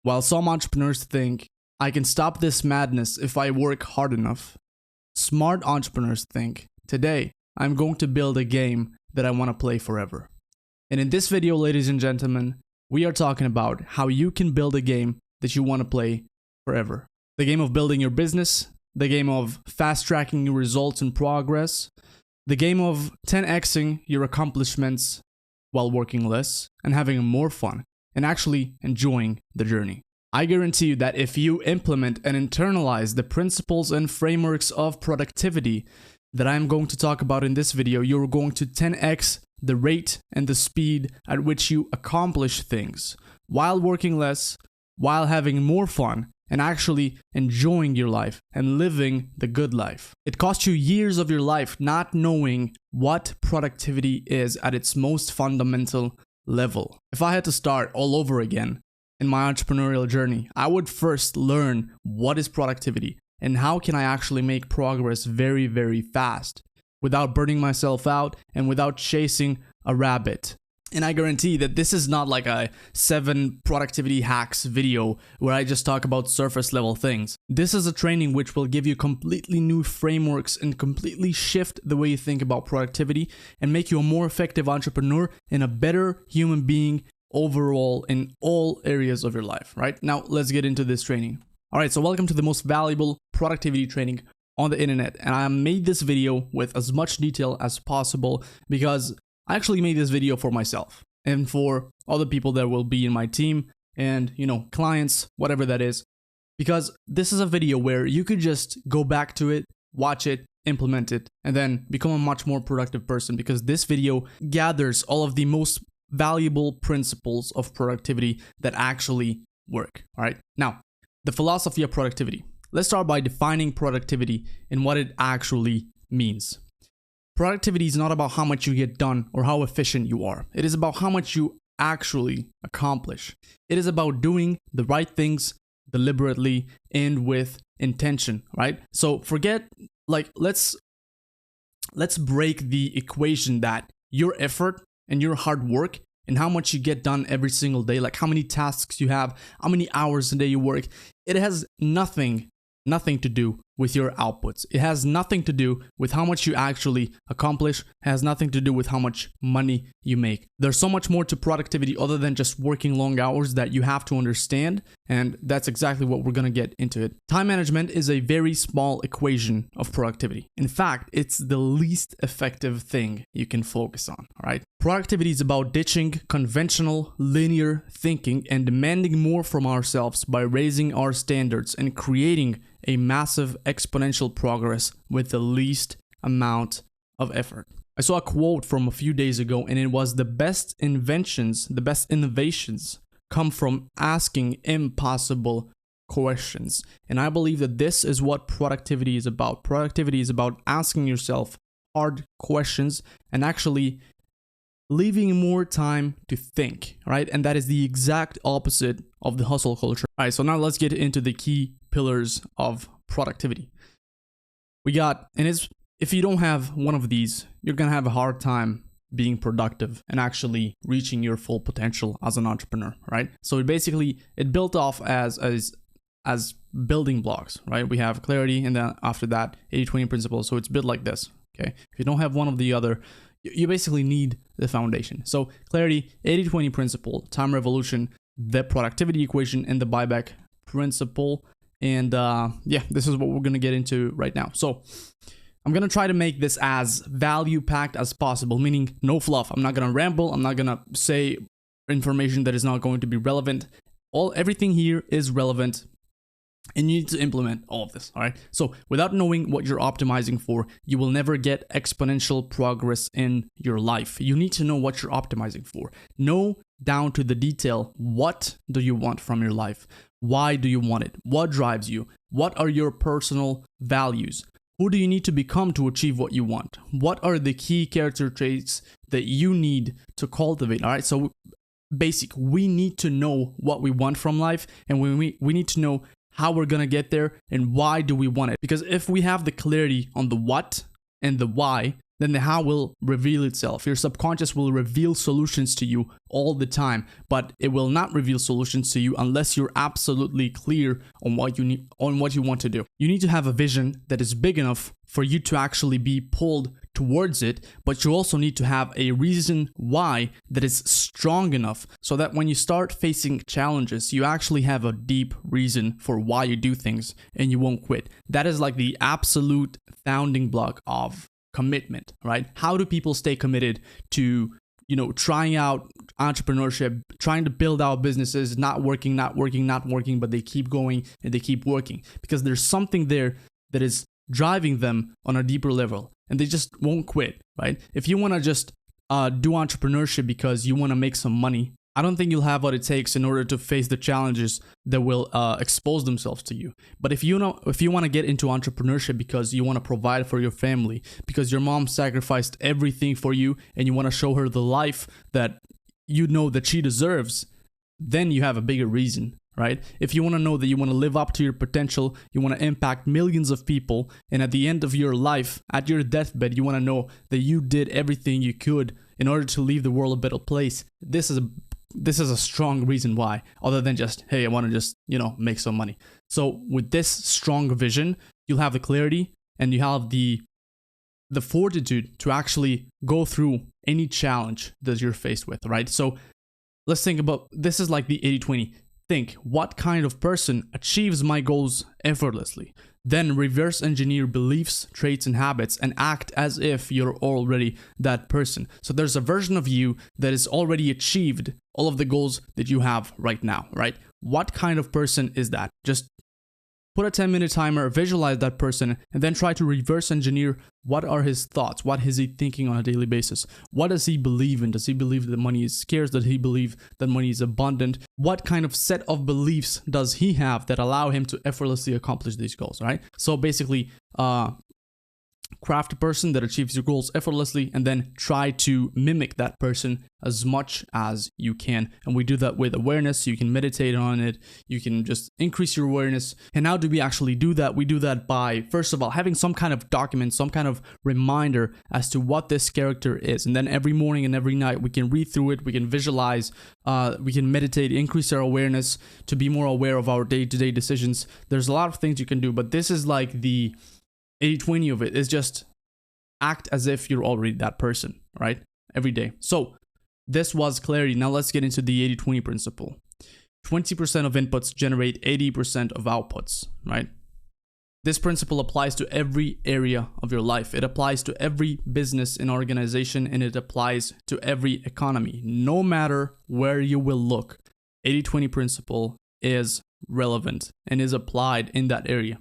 While some entrepreneurs think, I can stop this madness if I work hard enough, smart entrepreneurs think, today I'm going to build a game that I want to play forever. And in this video, ladies and gentlemen, we are talking about how you can build a game that you want to play forever. The game of building your business, the game of fast-tracking your results and progress, the game of 10xing your accomplishments while working less and having more fun and actually enjoying the journey. I guarantee you that if you implement and internalize the principles and frameworks of productivity that I'm going to talk about in this video, you're going to 10x the rate and the speed at which you accomplish things while working less, while having more fun, and actually enjoying your life and living the good life. It cost you years of your life not knowing what productivity is at its most fundamental level. If I had to start all over again in my entrepreneurial journey, I would first learn what is productivity and how can I actually make progress very, very fast without burning myself out and without chasing a rabbit. And I guarantee that this is not like a 7 productivity hacks video where I just talk about surface level things. This is a training which will give you completely new frameworks and completely shift the way you think about productivity and make you a more effective entrepreneur and a better human being overall in all areas of your life, right? Now, let's get into this training. All right, so welcome to the most valuable productivity training on the internet. And I made this video with as much detail as possible because I actually made this video for myself and for other people that will be in my team and, clients, whatever that is, because this is a video where you could just go back to it, watch it, implement it, and then become a much more productive person, because this video gathers all of the most valuable principles of productivity that actually work. All right. Now, the philosophy of productivity. Let's start by defining productivity and what it actually means. Productivity is not about how much you get done or how efficient you are. It is about how much you actually accomplish. It is about doing the right things deliberately and with intention, right? So let's break the equation that your effort and your hard work and how much you get done every single day, like how many tasks you have, how many hours a day you work, it has nothing to do with your outputs. It has nothing to do with how much you actually accomplish. It has nothing to do with how much money you make. There's so much more to productivity other than just working long hours that you have to understand, and that's exactly what we're gonna get into it. Time management is a very small equation of productivity. In fact, it's the least effective thing you can focus on, all right? Productivity is about ditching conventional linear thinking and demanding more from ourselves by raising our standards and creating a massive exponential progress with the least amount of effort. I saw a quote from a few days ago, and it was, the best inventions, the best innovations come from asking impossible questions. And I believe that this is what productivity is about. Productivity is about asking yourself hard questions and actually leaving more time to think, right? And that is the exact opposite of the hustle culture. All right, so now let's get into the key pillars of productivity. If you don't have one of these, you're gonna have a hard time being productive and actually reaching your full potential as an entrepreneur, right? So it built off as building blocks, right? We have clarity, and then after that, 80-20 principle. So it's built like this, okay? If you don't have one of the other, you basically need the foundation. So clarity, 80-20 principle, time revolution, the productivity equation, and the buyback principle. And this is what we're going to get into right now. So I'm going to try to make this as value-packed as possible, meaning no fluff. I'm not going to ramble. I'm not going to say information that is not going to be relevant. Everything here is relevant, and you need to implement all of this, all right? So without knowing what you're optimizing for, you will never get exponential progress in your life. You need to know what you're optimizing for. Know down to the detail, what do you want from your life? Why do you want it? What drives you? What are your personal values? Who do you need to become to achieve what you want? What are the key character traits that you need to cultivate, all right? So we need to know what we want from life, and we need to know how we're gonna get there and why do we want it. Because if we have the clarity on the what and the why, then the how will reveal itself. Your subconscious will reveal solutions to you all the time, but it will not reveal solutions to you unless you're absolutely clear on what you need, on what you want to do. You need to have a vision that is big enough for you to actually be pulled towards it, but you also need to have a reason why that is strong enough so that when you start facing challenges, you actually have a deep reason for why you do things and you won't quit. That is like the absolute founding block of commitment, right? How do people stay committed to, trying out entrepreneurship, trying to build out businesses, not working, but they keep going and they keep working? Because there's something there that is driving them on a deeper level and they just won't quit, right? If you want to just do entrepreneurship because you want to make some money, I don't think you'll have what it takes in order to face the challenges that will expose themselves to you. But if you want to get into entrepreneurship because you want to provide for your family, because your mom sacrificed everything for you and you want to show her the life that you know that she deserves, then you have a bigger reason, right? If you want to know that you want to live up to your potential, you want to impact millions of people, and at the end of your life, at your deathbed, you want to know that you did everything you could in order to leave the world a better place. This is a strong reason why, other than just, hey, I want to just, make some money. So with this strong vision, you'll have the clarity and you have the fortitude to actually go through any challenge that you're faced with, right? So let's think about, this is like the 80-20. Think, what kind of person achieves my goals effortlessly? Then reverse engineer beliefs, traits, and habits and act as if you're already that person. So there's a version of you that is already achieved all of the goals that you have right now, right? What kind of person is that? Just put a 10-minute timer, visualize that person, and then try to reverse engineer what are his thoughts, what is he thinking on a daily basis, what does he believe in? Does he believe that money is scarce? Does he believe that money is abundant? What kind of set of beliefs does he have that allow him to effortlessly accomplish these goals, right? So basically, craft a person that achieves your goals effortlessly and then try to mimic that person as much as you can. And we do that with awareness. You can meditate on it. You can just increase your awareness. And how do we actually do that? We do that by, first of all, having some kind of document, some kind of reminder as to what this character is. And then every morning and every night, we can read through it. We can visualize, we can meditate, increase our awareness to be more aware of our day-to-day decisions. There's a lot of things you can do, but this is like the 80-20 of it is just act as if you're already that person, right? Every day. So this was clarity. Now let's get into the 80-20 principle. 20% of inputs generate 80% of outputs, right? This principle applies to every area of your life. It applies to every business and organization, and it applies to every economy. No matter where you will look, 80-20 principle is relevant and is applied in that area.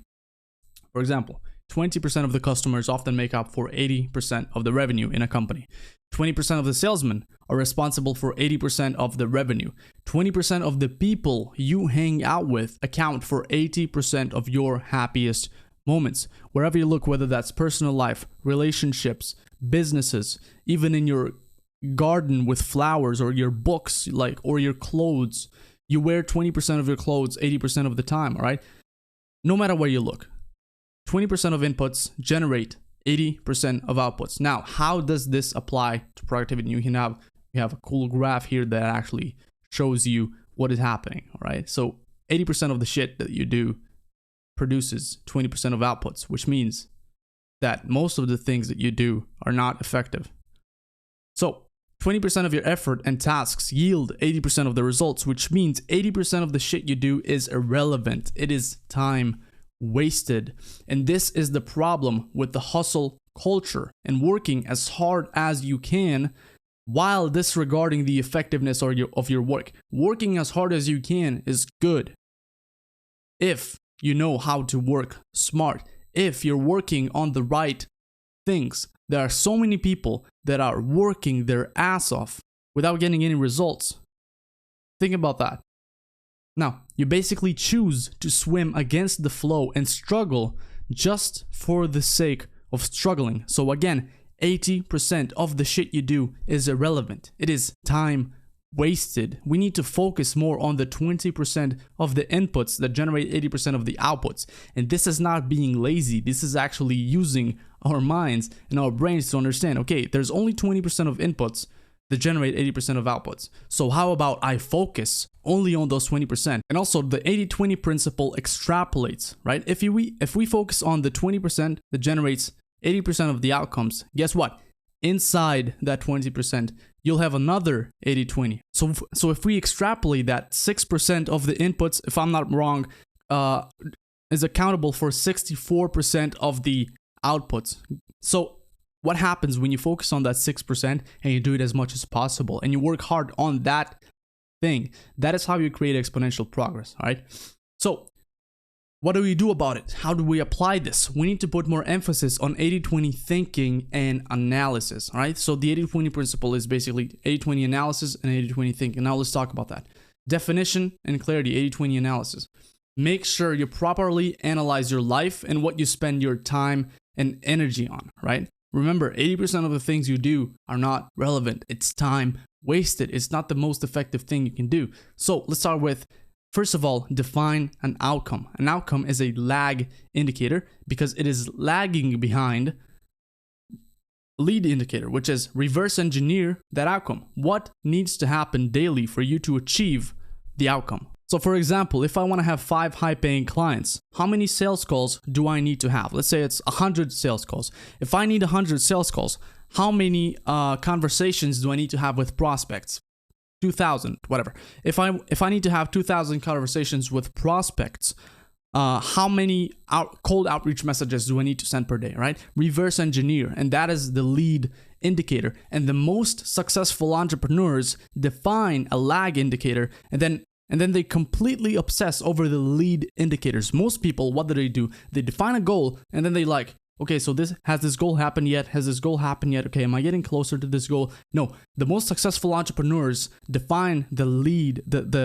For example, 20% of the customers often make up for 80% of the revenue in a company. 20% of the salesmen are responsible for 80% of the revenue. 20% of the people you hang out with account for 80% of your happiest moments. Wherever you look, whether that's personal life, relationships, businesses, even in your garden with flowers or your books, or your clothes, you wear 20% of your clothes 80% of the time, all right? No matter where you look. 20% of inputs generate 80% of outputs. Now, how does this apply to productivity? You have a cool graph here that actually shows you what is happening, all right? So 80% of the shit that you do produces 20% of outputs, which means that most of the things that you do are not effective. So 20% of your effort and tasks yield 80% of the results, which means 80% of the shit you do is irrelevant. It is time wasted. And this is the problem with the hustle culture and working as hard as you can while disregarding the effectiveness of your work. Working as hard as you can is good if you know how to work smart, if you're working on the right things. There are so many people that are working their ass off without getting any results. Think about that. Now, you basically choose to swim against the flow and struggle just for the sake of struggling. So again, 80% of the shit you do is irrelevant. It is time wasted. We need to focus more on the 20% of the inputs that generate 80% of the outputs. And this is not being lazy. This is actually using our minds and our brains to understand, okay, there's only 20% of inputs that generate 80% of outputs. So how about I focus only on those 20%? And also the 80-20 principle extrapolates, right? If we focus on the 20% that generates 80% of the outcomes, guess what? Inside that 20%, you'll have another 80-20. So if we extrapolate that, 6% of the inputs, if I'm not wrong, is accountable for 64% of the outputs. So what happens when you focus on that 6% and you do it as much as possible and you work hard on that thing? That is how you create exponential progress, all right? So what do we do about it? How do we apply this? We need to put more emphasis on 80-20 thinking and analysis, all right? So the 80-20 principle is basically 80-20 analysis and 80-20 thinking. Now let's talk about that. Definition and clarity, 80-20 analysis. Make sure you properly analyze your life and what you spend your time and energy on, right? Remember, 80% of the things you do are not relevant. It's time wasted. It's not the most effective thing you can do. So let's start with, first of all, define an outcome. An outcome is a lag indicator because it is lagging behind lead indicator, which is reverse engineer that outcome. What needs to happen daily for you to achieve the outcome? So for example, if I want to have 5 high-paying clients, how many sales calls do I need to have? Let's say it's 100 sales calls. If I need 100 sales calls, how many conversations do I need to have with prospects? 2,000, whatever. If I need to have 2,000 conversations with prospects, how many cold outreach messages do I need to send per day, right? Reverse engineer, and that is the lead indicator. And the most successful entrepreneurs define a lag indicator, and then they completely obsess over the lead indicators. Most people, what do? They define a goal, and then they like, okay, so has this goal happened yet? Has this goal happened yet? Okay, am I getting closer to this goal? No, the most successful entrepreneurs define the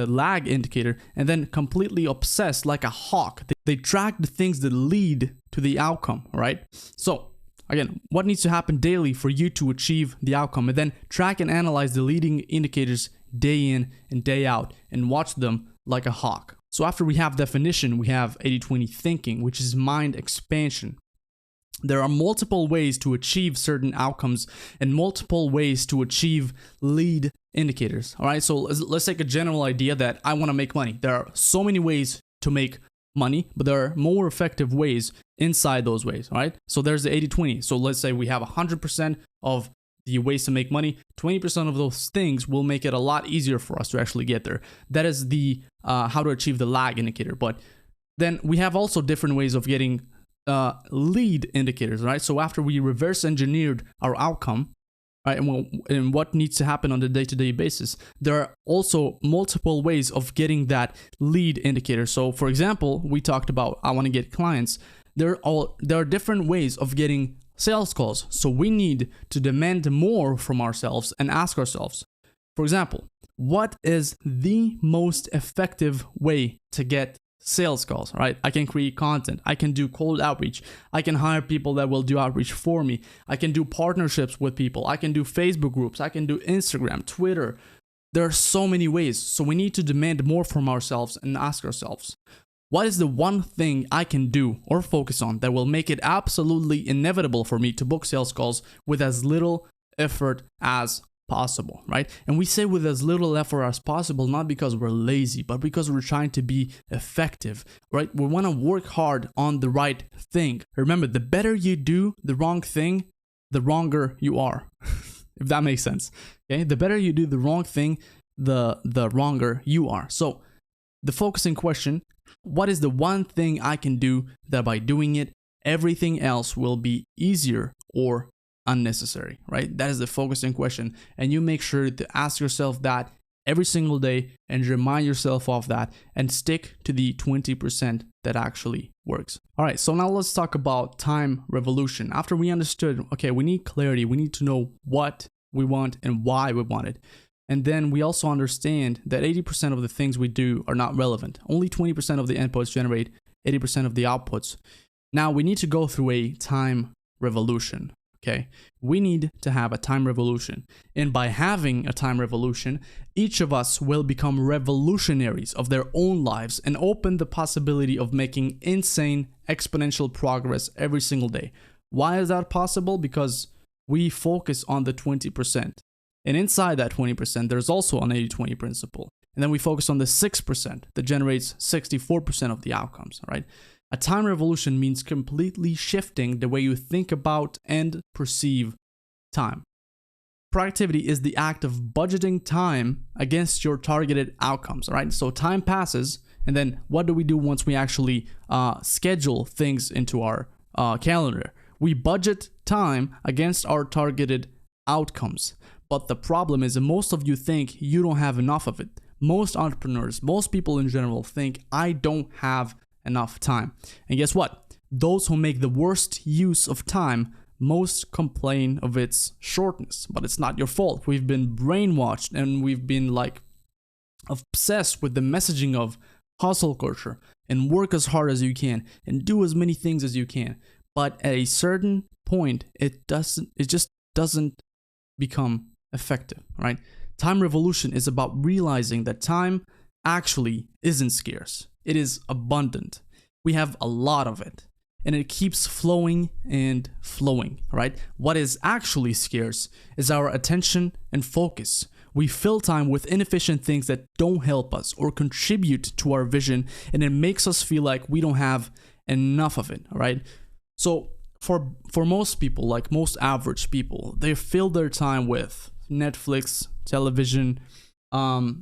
lag indicator, and then completely obsess like a hawk. They track the things that lead to the outcome, right? So again, what needs to happen daily for you to achieve the outcome? And then track and analyze the leading indicators day in and day out and watch them like a hawk. So after we have definition, we have 80-20 thinking, which is mind expansion. There are multiple ways to achieve certain outcomes and multiple ways to achieve lead indicators. All right, so let's take a general idea that I want to make money. There are so many ways to make money, but there are more effective ways inside those ways. All right, so there's the 80-20. So let's say we have 100% of the ways to make money. 20% of those things will make it a lot easier for us to actually get there. That is the how to achieve the lag indicator. But then we have also different ways of getting lead indicators, right? So after we reverse engineered our outcome, right, and what needs to happen on the day-to-day basis, there are also multiple ways of getting that lead indicator. So for example, we talked about I want to get clients. There are different ways of getting sales calls. So we need to demand more from ourselves and ask ourselves, for example, what is the most effective way to get sales calls, right? I can create content. I can do cold outreach. I can hire people that will do outreach for me. I can do partnerships with people. I can do Facebook groups. I can do Instagram, Twitter. There are so many ways. So we need to demand more from ourselves and ask ourselves, what is the one thing I can do or focus on that will make it absolutely inevitable for me to book sales calls with as little effort as possible, right? And we say with as little effort as possible, not because we're lazy, but because we're trying to be effective, right? We want to work hard on the right thing. Remember, the better you do the wrong thing, the wronger you are, if that makes sense. Okay, the better you do the wrong thing, the wronger you are. So the focusing question, what is the one thing I can do that by doing it, everything else will be easier or unnecessary, right? That is the focusing question. And you make sure to ask yourself that every single day and remind yourself of that and stick to the 20% that actually works. All right, so now let's talk about time revolution. After we understood, okay, we need clarity, we need to know what we want and why we want it. And then we also understand that 80% of the things we do are not relevant. Only 20% of the inputs generate 80% of the outputs. Now we need to go through a time revolution. Okay, we need to have a time revolution. And by having a time revolution, each of us will become revolutionaries of their own lives and open the possibility of making insane exponential progress every single day. Why is that possible? Because we focus on the 20%. And inside that 20%, there's also an 80-20 principle. And then we focus on the 6% that generates 64% of the outcomes, right? A time revolution means completely shifting the way you think about and perceive time. Productivity is the act of budgeting time against your targeted outcomes, right? So time passes, and then what do we do once we actually schedule things into our calendar? We budget time against our targeted outcomes. But the problem is that most of you think you don't have enough of it. Most entrepreneurs, most people in general think, I don't have enough time. And guess what? Those who make the worst use of time most complain of its shortness. But it's not your fault. We've been brainwashed and we've been like obsessed with the messaging of hustle culture and work as hard as you can and do as many things as you can. But at a certain point, it just doesn't become effective, right? Time revolution is about realizing that time actually isn't scarce. It is abundant. We have a lot of it, and it keeps flowing and flowing, right? What is actually scarce is our attention and focus. We fill time with inefficient things that don't help us or contribute to our vision, and it makes us feel like we don't have enough of it, right? So for most people, like most average people, they fill their time with Netflix, television, I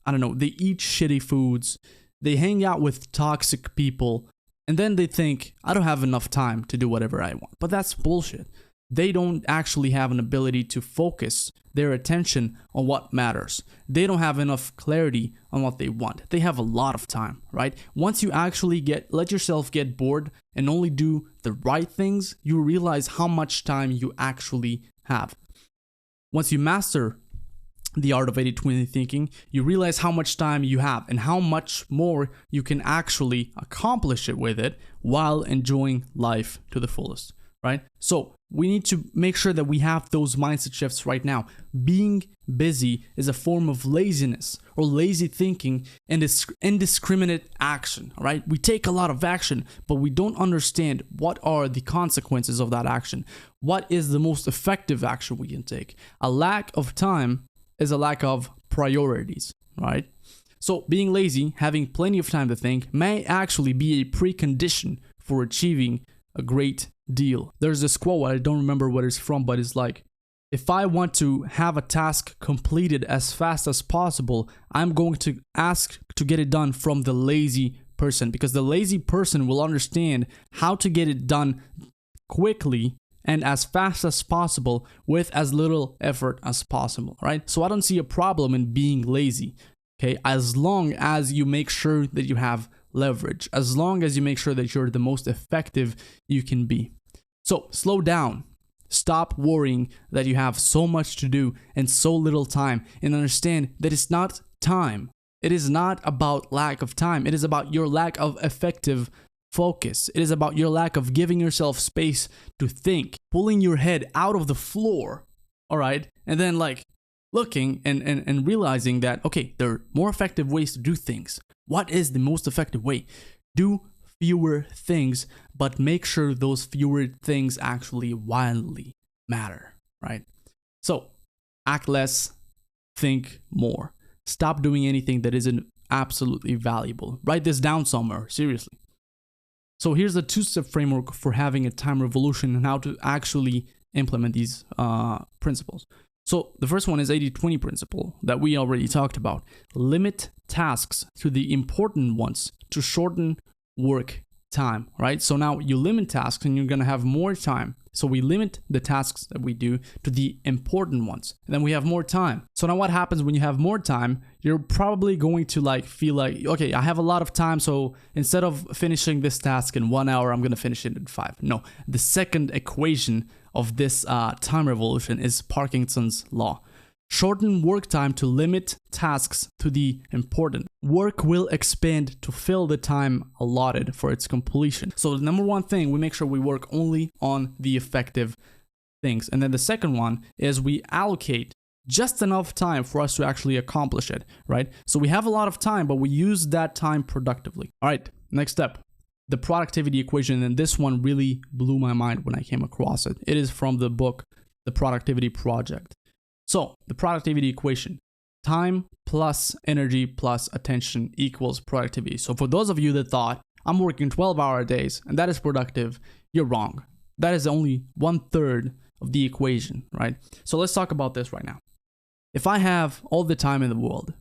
don't know, they eat shitty foods, they hang out with toxic people, and then they think, I don't have enough time to do whatever I want. But that's bullshit. They don't actually have an ability to focus their attention on what matters. They don't have enough clarity on what they want. They have a lot of time, right? Once you actually let yourself get bored and only do the right things, you realize how much time you actually have. Once you master the art of 80-20 thinking, you realize how much time you have and how much more you can actually accomplish it with it while enjoying life to the fullest, right? So we need to make sure that we have those mindset shifts right now. Being busy is a form of laziness or lazy thinking and indiscriminate action, right? We take a lot of action, but we don't understand what are the consequences of that action. What is the most effective action we can take? A lack of time is a lack of priorities, right? So being lazy, having plenty of time to think, may actually be a precondition for achieving a great deal. There's this quote, I don't remember what it's from, but it's like, if I want to have a task completed as fast as possible, I'm going to ask to get it done from the lazy person, because the lazy person will understand how to get it done quickly and as fast as possible with as little effort as possible, right? So I don't see a problem in being lazy, okay? As long as you make sure that you have leverage, as long as you make sure that you're the most effective you can be. So slow down. Stop worrying that you have so much to do and so little time, and understand that it's not time. It is not about lack of time. It is about your lack of effective focus. It is about your lack of giving yourself space to think, pulling your head out of the floor, all right? And then like looking and realizing that, okay, there are more effective ways to do things. What is the most effective way? Do fewer things, but make sure those fewer things actually wildly matter, right? So act less, think more. Stop doing anything that isn't absolutely valuable. Write this down somewhere, seriously. So here's a two-step framework for having a time revolution and how to actually implement these principles. So the first one is 80-20 principle that we already talked about. Limit tasks to the important ones to shorten work time, right? So now you limit tasks and you're going to have more time. So we limit the tasks that we do to the important ones, and then we have more time. So now what happens when you have more time? You're probably going to like feel like, okay, I have a lot of time, so instead of finishing this task in 1 hour, I'm going to finish it in 5. No, the second equation of this time revolution is Parkinson's law. Shorten work time to limit tasks to the important. Work will expand to fill the time allotted for its completion. So the number one thing, we make sure we work only on the effective things. And then the second one is we allocate just enough time for us to actually accomplish it, right? So we have a lot of time, but we use that time productively. All right, next step, the productivity equation. And this one really blew my mind when I came across it. It is from the book, The Productivity Project. So the productivity equation, time plus energy plus attention equals productivity. So for those of you that thought I'm working 12-hour days and that is productive, you're wrong. That is only 1/3 of the equation, right? So let's talk about this right now. If I have all the time in the world,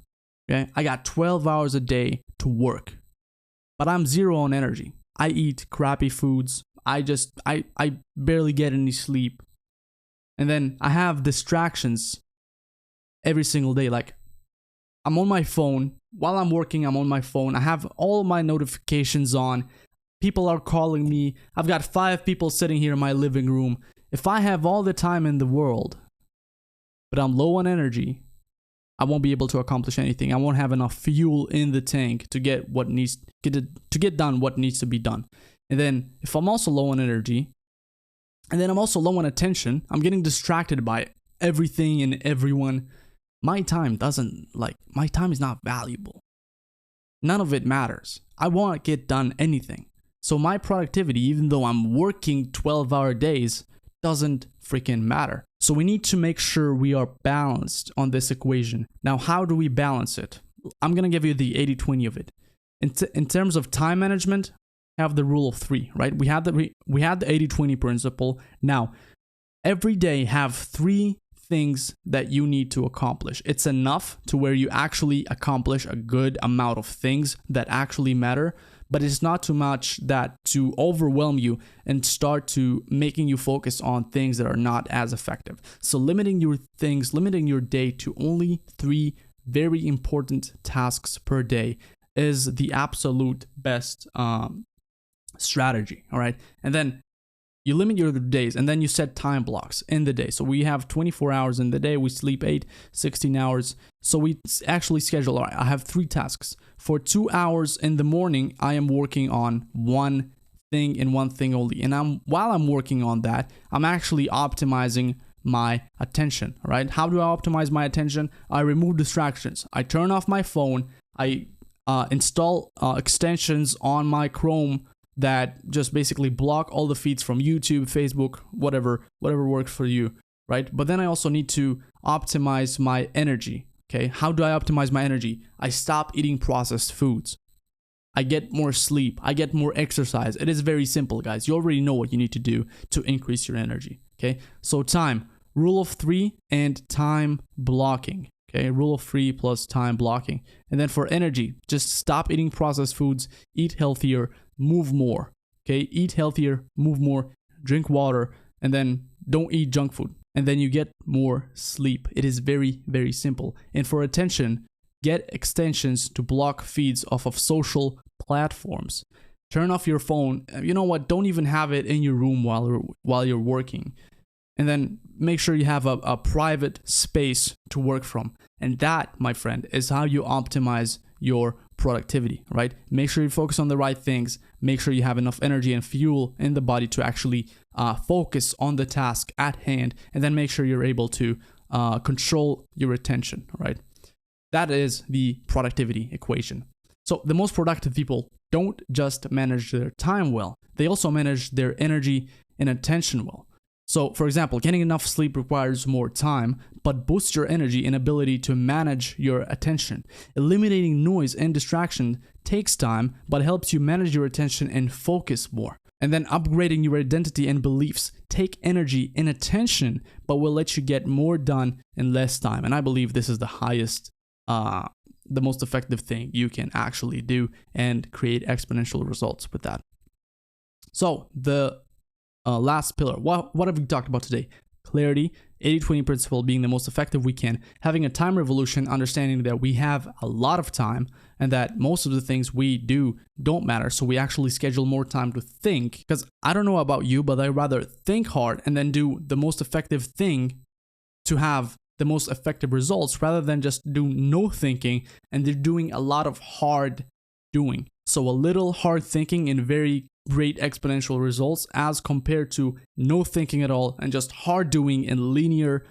okay, I got 12 hours a day to work, but I'm zero on energy. I eat crappy foods. I barely get any sleep. And then I have distractions every single day. Like, I'm on my phone. While I'm working, I'm on my phone. I have all my notifications on. People are calling me. I've got 5 people sitting here in my living room. If I have all the time in the world, but I'm low on energy, I won't be able to accomplish anything. I won't have enough fuel in the tank to get done what needs to be done. And then if I'm also low on energy, and then I'm also low on attention, I'm getting distracted by everything and everyone. My time is not valuable. None of it matters. I won't get done anything. So my productivity, even though I'm working 12-hour days, doesn't freaking matter. So we need to make sure we are balanced on this equation. Now, how do we balance it? I'm going to give you the 80-20 of it. In terms of time management, have the rule of 3, right? We had the 80-20 principle. Now, every day have 3 things that you need to accomplish. It's enough to where you actually accomplish a good amount of things that actually matter, but it's not too much that to overwhelm you and start to making you focus on things that are not as effective. So limiting your day to only 3 very important tasks per day is the absolute best strategy. All right. And then you limit your days, and then you set time blocks in the day. So we have 24 hours in the day. We sleep 8, 16 hours. So we actually schedule, all right, I have 3 tasks. For 2 hours in the morning, I am working on one thing and one thing only. And while I'm working on that, I'm actually optimizing my attention, right? How do I optimize my attention? I remove distractions. I turn off my phone. I install extensions on my Chrome that just basically block all the feeds from YouTube, Facebook, whatever works for you, right? But then I also need to optimize my energy, okay? How do I optimize my energy? I stop eating processed foods. I get more sleep. I get more exercise. It is very simple, guys. You already know what you need to do to increase your energy, okay? So time, rule of 3 and time blocking, okay? Rule of 3 plus time blocking. And then for energy, just stop eating processed foods, eat healthier, move more, okay? Eat healthier, move more, drink water, and then don't eat junk food. And then you get more sleep. It is very, very simple. And for attention, get extensions to block feeds off of social platforms. Turn off your phone. You know what? Don't even have it in your room while you're working. And then make sure you have a private space to work from. And that, my friend, is how you optimize your productivity, right? Make sure you focus on the right things. Make sure you have enough energy and fuel in the body to actually focus on the task at hand. And then make sure you're able to control your attention, right? That is the productivity equation. So the most productive people don't just manage their time well, they also manage their energy and attention well. So, for example, getting enough sleep requires more time, but boosts your energy and ability to manage your attention. Eliminating noise and distraction takes time, but helps you manage your attention and focus more. And then upgrading your identity and beliefs take energy and attention, but will let you get more done in less time. And I believe this is the most effective thing you can actually do and create exponential results with that. So the last pillar, what have we talked about today? Clarity, 80-20 principle being the most effective we can, having a time revolution, understanding that we have a lot of time and that most of the things we do don't matter. So we actually schedule more time to think, because I don't know about you, but I rather think hard and then do the most effective thing to have the most effective results rather than just do no thinking and they're doing a lot of hard doing. So a little hard thinking and very great exponential results as compared to no thinking at all and just hard doing and linear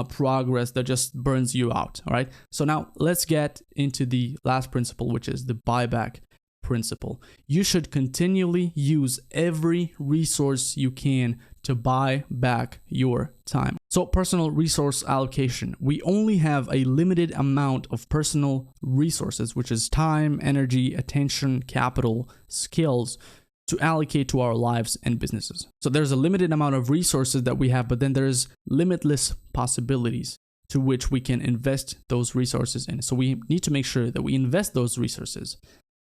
progress that just burns you out. All right. So now let's get into the last principle, which is the buyback principle. You should continually use every resource you can to buy back your time. So personal resource allocation. We only have a limited amount of personal resources, which is time, energy, attention, capital, skills, to allocate to our lives and businesses. So there's a limited amount of resources that we have, but then there's limitless possibilities to which we can invest those resources in. So we need to make sure that we invest those resources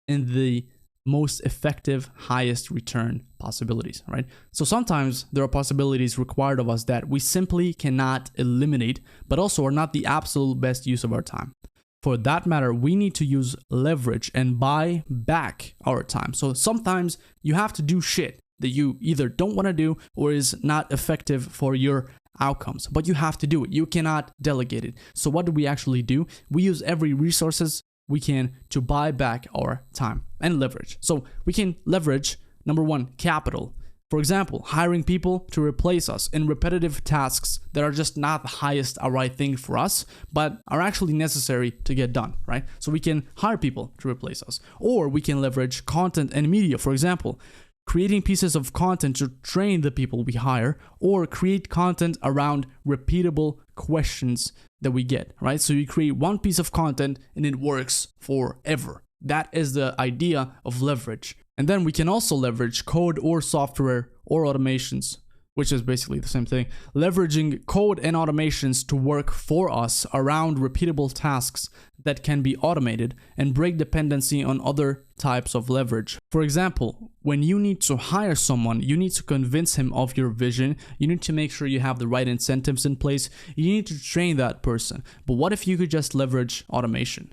in the most effective, highest return possibilities, right? So sometimes there are possibilities required of us that we simply cannot eliminate, but also are not the absolute best use of our time. For that matter, we need to use leverage and buy back our time. So sometimes you have to do shit that you either don't want to do or is not effective for your outcomes, but you have to do it. You cannot delegate it. So what do we actually do? We use every resources we can to buy back our time and leverage. So we can leverage, number one, capital. For example, hiring people to replace us in repetitive tasks that are just not the highest ROI thing for us, but are actually necessary to get done, right? So we can hire people to replace us. Or we can leverage content and media, for example, creating pieces of content to train the people we hire, or create content around repeatable questions that we get, right? So you create one piece of content and it works forever. That is the idea of leverage. And then we can also leverage code or software or automations, which is basically the same thing. Leveraging code and automations to work for us around repeatable tasks that can be automated and break dependency on other types of leverage. For example, when you need to hire someone, you need to convince him of your vision. You need to make sure you have the right incentives in place. You need to train that person. But what if you could just leverage automation?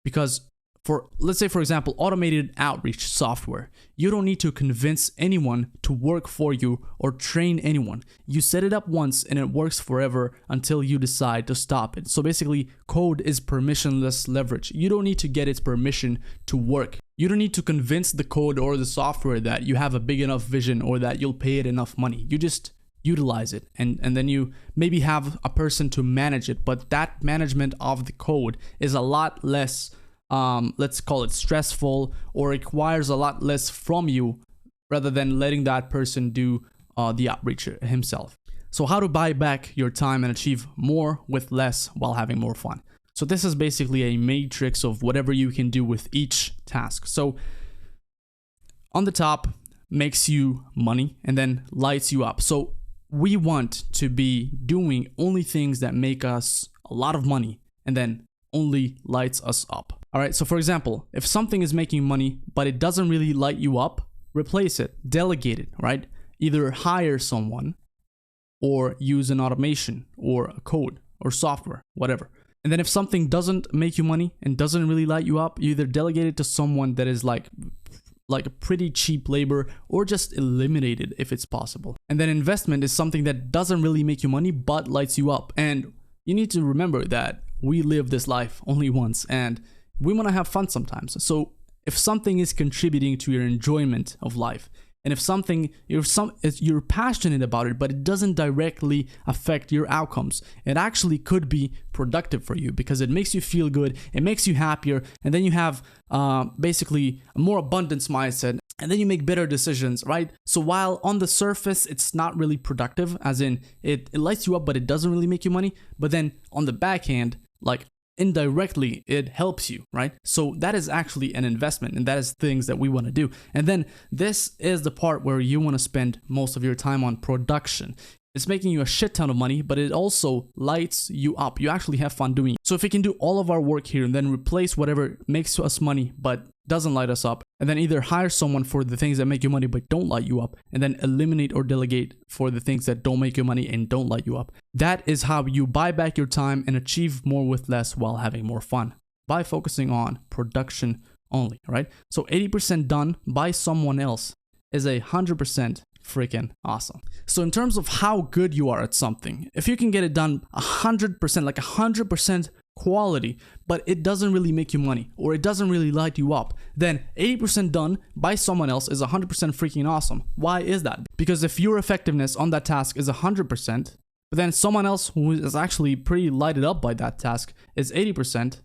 Because let's say, for example, automated outreach software. You don't need to convince anyone to work for you or train anyone. You set it up once and it works forever until you decide to stop it. So basically, code is permissionless leverage. You don't need to get its permission to work. You don't need to convince the code or the software that you have a big enough vision or that you'll pay it enough money. You just utilize it and then you maybe have a person to manage it, but that management of the code is a lot less let's call it stressful, or requires a lot less from you rather than letting that person do the outreach himself. So how to buy back your time and achieve more with less while having more fun. So this is basically a matrix of whatever you can do with each task. So on the top makes you money and then lights you up. So we want to be doing only things that make us a lot of money and then only lights us up. All right, so for example, if something is making money, but it doesn't really light you up, replace it, delegate it, right? Either hire someone or use an automation or a code or software, whatever. And then if something doesn't make you money and doesn't really light you up, you either delegate it to someone that is like a pretty cheap labor, or just eliminate it if it's possible. And then investment is something that doesn't really make you money, but lights you up. And you need to remember that we live this life only once and we want to have fun sometimes. So if something is contributing to your enjoyment of life, and if something you're passionate about it, but it doesn't directly affect your outcomes, it actually could be productive for you because it makes you feel good, it makes you happier, and then you have basically a more abundance mindset, and then you make better decisions, right? So while on the surface it's not really productive, as in it lights you up, but it doesn't really make you money, but then on the backhand, like indirectly it helps you, right? So that is actually an investment, and that is things that we want to do. And then this is the part where you want to spend most of your time on production. It's making you a shit ton of money, but it also lights you up. You actually have fun doing it. So if we can do all of our work here and then replace whatever makes us money but doesn't light us up, and then either hire someone for the things that make you money but don't light you up, and then eliminate or delegate for the things that don't make you money and don't light you up. That is how you buy back your time and achieve more with less while having more fun, by focusing on production only, right? So 80% done by someone else is 100% freaking awesome. So in terms of how good you are at something, if you can get it done 100%, like 100% quality, but it doesn't really make you money or it doesn't really light you up, then 80% done by someone else is 100% freaking awesome. Why is that? Because if your effectiveness on that task is 100%, but then someone else who is actually pretty lighted up by that task is 80%,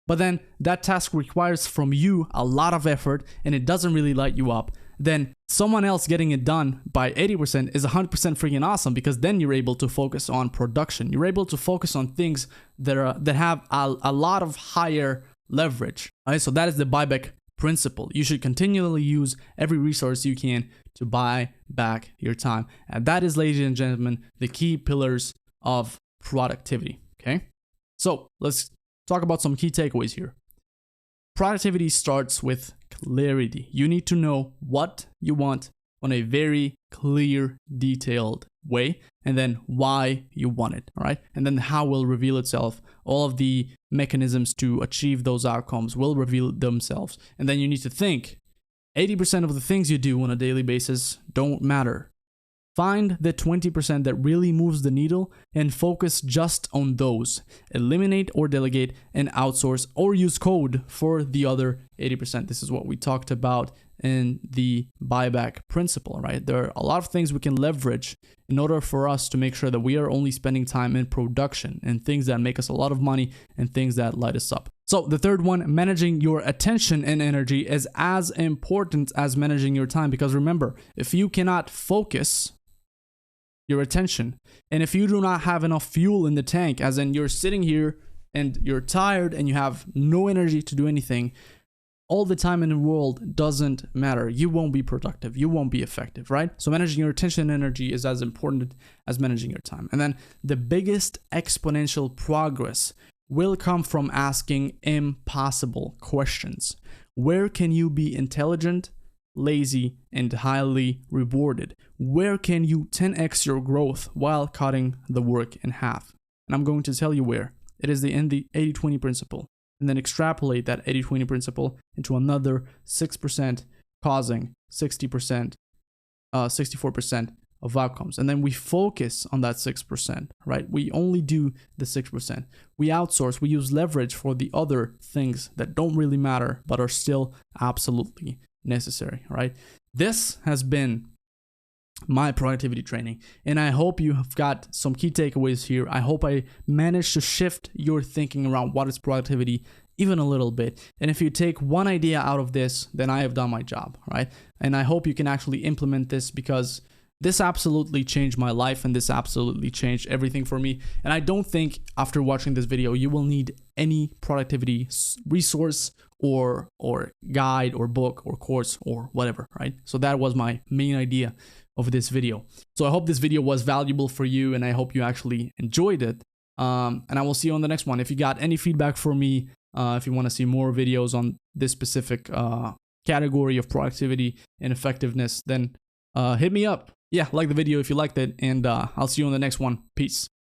but then that task requires from you a lot of effort and it doesn't really light you up, then someone else getting it done by 80% is 100% freaking awesome, because then you're able to focus on production. You're able to focus on things that have a lot of higher leverage. All right, so that is the buyback principle. You should continually use every resource you can to buy back your time. And that is, ladies and gentlemen, the key pillars of productivity. Okay, so let's talk about some key takeaways here. Productivity starts with clarity. You need to know what you want on a very clear, detailed way, and then why you want it, all right? And then how will reveal itself. All of the mechanisms to achieve those outcomes will reveal themselves. And then you need to think 80% of the things you do on a daily basis don't matter. Find the 20% that really moves the needle and focus just on those. Eliminate or delegate and outsource or use code for the other 80%. This is what we talked about in the buyback principle, right? There are a lot of things we can leverage in order for us to make sure that we are only spending time in production and things that make us a lot of money and things that light us up. So the third one, managing your attention and energy, is as important as managing your time, because remember, if you cannot focus your attention, and if you do not have enough fuel in the tank, as in you're sitting here and you're tired and you have no energy to do anything, all the time in the world doesn't matter. You won't be productive. You won't be effective, right? So managing your attention and energy is as important as managing your time. And then the biggest exponential progress will come from asking impossible questions. Where can you be intelligent, lazy, and highly rewarded? Where can you 10x your growth while cutting the work in half? And I'm going to tell you where. It is in the 80-20 principle. And then extrapolate that 80-20 principle into another 6%, causing 60%, 64% of outcomes. And then we focus on that 6%, right? We only do the 6%. We outsource, we use leverage for the other things that don't really matter, but are still absolutely necessary, right? This has been my productivity training, and I hope you have got some key takeaways here. I hope I managed to shift your thinking around what is productivity even a little bit. And if you take one idea out of this, then I have done my job, right? And I hope you can actually implement this, because this absolutely changed my life and this absolutely changed everything for me. And I don't think after watching this video, you will need any productivity resource or guide or book or course or whatever, right? So that was my main idea of this video. So I hope this video was valuable for you, and I hope you actually enjoyed it. And I will see you on the next one. If you got any feedback for me, if you want to see more videos on this specific category of productivity and effectiveness, then hit me up. Yeah, like the video if you liked it, and I'll see you on the next one. Peace.